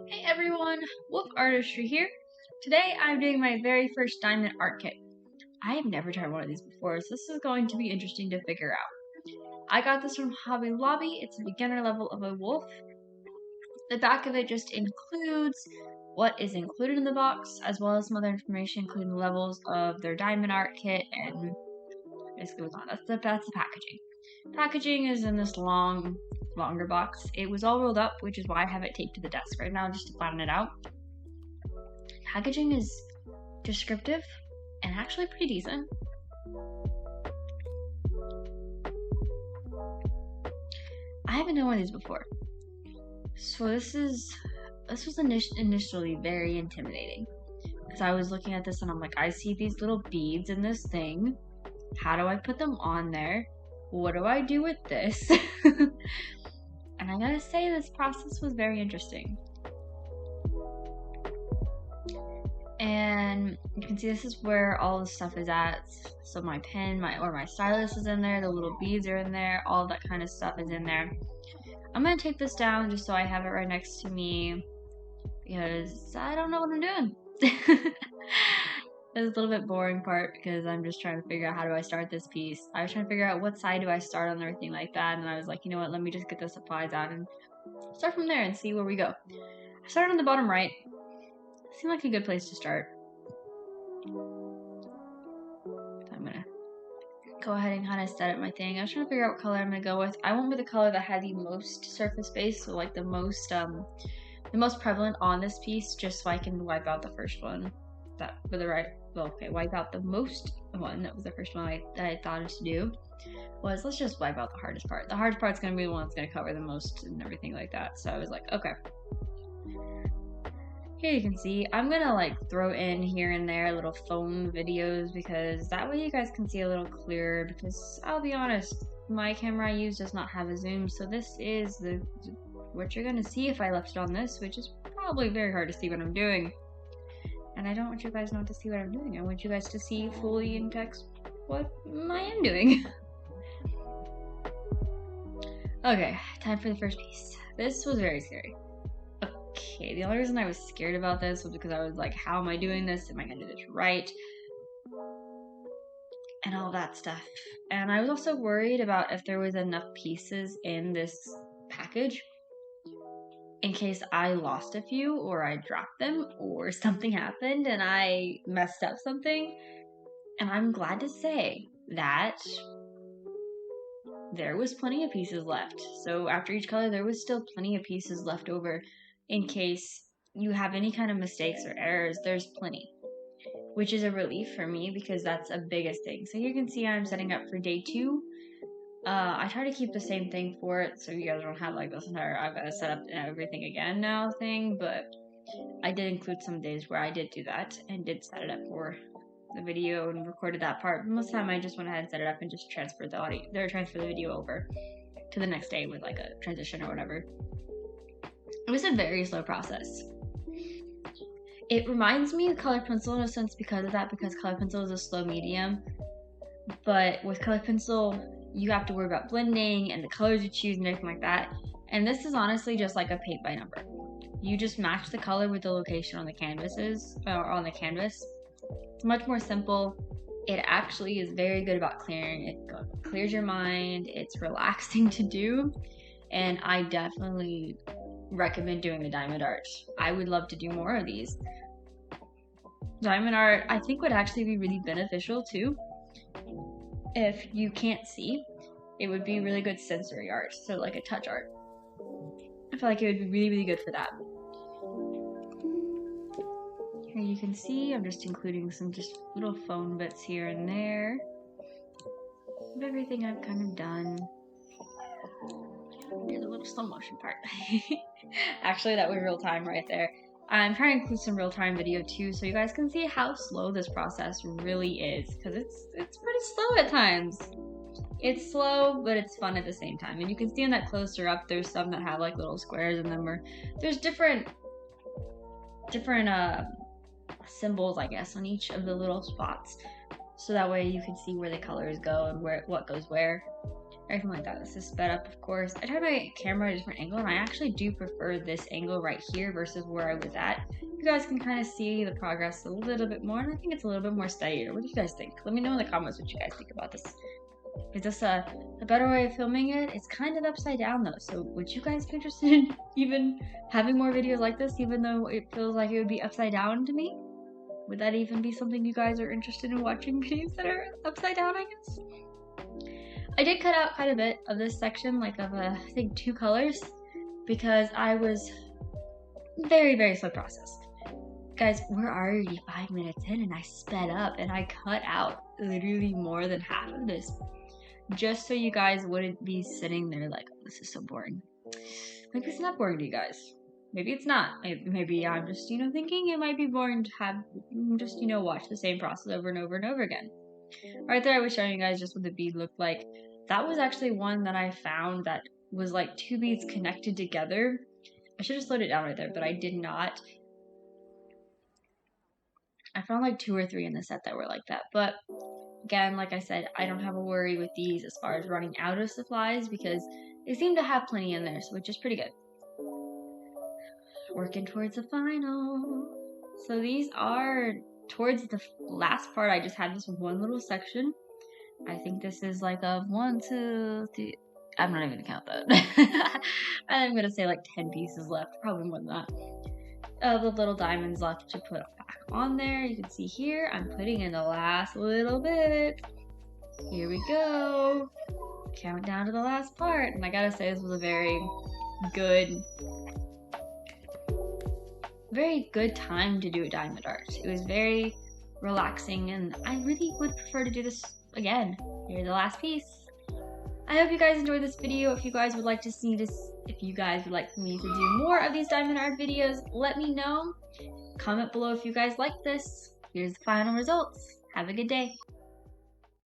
Hey everyone, Wolf Artistry here. Today I'm doing my very first diamond art kit. I have never tried one of these before, so this is going to be interesting to figure out. I got this from Hobby Lobby. It's a beginner level of a wolf. The back of it just includes what is included in the box, as well as some other information, including the levels of their diamond art kit, and basically what's on. That's the packaging. Packaging is in this longer box. It was all rolled up, which is why I have it taped to the desk right now, just to flatten it out. Packaging is descriptive and actually pretty decent. I haven't done one of these before, so this was initially very intimidating because I was looking at this and I'm like, I see these little beads in this thing. How do I put them on there? What do I do with this? And I gotta say, this process was very interesting. And you can see this is where all the stuff is at. So my pen, my stylus is in there, the little beads are in there, all that kind of stuff is in there. I'm gonna take this down just so I have it right next to me because I don't know what I'm doing. It's a little bit boring part because I'm just trying to figure out how do I start this piece. I was trying to figure out what side do I start on and everything like that, and I was like, you know what, let me just get the supplies out and start from there and see where we go. I started on the bottom right. Seemed like a good place to start. I'm gonna go ahead and kind of set up my thing. I was trying to figure out what color I'm gonna go with. I went with the color that had the most surface space, so like the most prevalent on this piece, just so I can wipe out the first one. That with the right, well, okay, wipe out the most one. That was the first one I thought to do. Was let's just wipe out the hardest part. The hardest part's gonna be the one that's gonna cover the most and everything like that. So I was like, okay. Here you can see, I'm gonna like throw in here and there little phone videos because that way you guys can see a little clearer, because I'll be honest, my camera I use does not have a zoom, so this is what you're gonna see if I left it on this, which is probably very hard to see what I'm doing. And I don't want you guys not to see what I'm doing. I want you guys to see fully in text what I am doing. Okay, time for the first piece. This was very scary. Okay, the only reason I was scared about this was because I was like, how am I doing this? Am I gonna do this right? And all that stuff. And I was also worried about if there was enough pieces in this package in case I lost a few or I dropped them or something happened and I messed up something. And I'm glad to say that there was plenty of pieces left. So after each color, there was still plenty of pieces left over in case you have any kind of mistakes or errors. There's plenty, which is a relief for me because that's a biggest thing. So you can see I'm setting up for day 2. I try to keep the same thing for it so you guys don't have like this entire I've got to set up everything again now thing, but I did include some days where I did do that and did set it up for the video and recorded that part. Most of the time I just went ahead and set it up and just transferred the video over to the next day with like a transition or whatever. It was a very slow process. It reminds me of colored pencil in a sense because of that, because colored pencil is a slow medium. But with colored pencil, you have to worry about blending and the colors you choose and everything like that. And this is honestly just like a paint by number. You just match the color with the location on the canvases or on the canvas. It's much more simple. It actually is very good about clearing. It clears your mind. It's relaxing to do. And I definitely recommend doing the diamond art. I would love to do more of these. Diamond art, I think, would actually be really beneficial too. If you can't see, it would be really good sensory art, so like a touch art. I feel like it would be really, really good for that. Here you can see, I'm just including some just little phone bits here and there of everything I've kind of done. Here's a little slow motion part. Actually, that was real time right there. I'm trying to include some real-time video too, so you guys can see how slow this process really is, because it's pretty slow at times. It's slow, but it's fun at the same time. And you can see in that closer up, there's some that have like little squares in them, or there's different symbols, I guess, on each of the little spots, so that way you can see where the colors go and what goes where. everything like that. This is sped up, of course. I tried my camera at a different angle, and I actually do prefer this angle right here versus where I was at. You guys can kind of see the progress a little bit more, and I think it's a little bit more steadier. What do you guys think? Let me know in the comments what you guys think about this. Is this a better way of filming it? It's kind of upside down though, so would you guys be interested in even having more videos like this, even though it feels like it would be upside down to me? Would that even be something you guys are interested in watching, videos that are upside down, I guess? I did cut out quite a bit of this section, like of I think 2 colors, because I was very, very slow process. Guys, we're already 5 minutes in and I sped up and I cut out literally more than half of this, just so you guys wouldn't be sitting there like, oh, this is so boring. Maybe it's not boring to you guys. Maybe it's not. Maybe I'm just, thinking it might be boring to have just, watch the same process over and over and over again. Right there, I was showing you guys just what the bead looked like. That was actually one that I found that was like 2 beads connected together. I should have slowed it down right there, but I did not. I found like 2 or 3 in the set that were like that. But again, like I said, I don't have a worry with these as far as running out of supplies because they seem to have plenty in there, so which is pretty good. Working towards the final. So these are towards the last part. I just had this one little section. I think this is like a 1, 2, 3. I'm not even gonna count that. I'm gonna say like 10 pieces left, probably more than that. The little diamonds left to put back on there. You can see here, I'm putting in the last little bit. Here we go. Count down to the last part. And I gotta say, this was a very good time to do a diamond art. It was very relaxing, and I really would prefer to do this again. Here's the last piece. I hope you guys enjoyed this video. If you guys would like to see this, if you guys would like me to do more of these diamond art videos, let me know. Comment below if you guys like this. Here's the final results. Have a good day.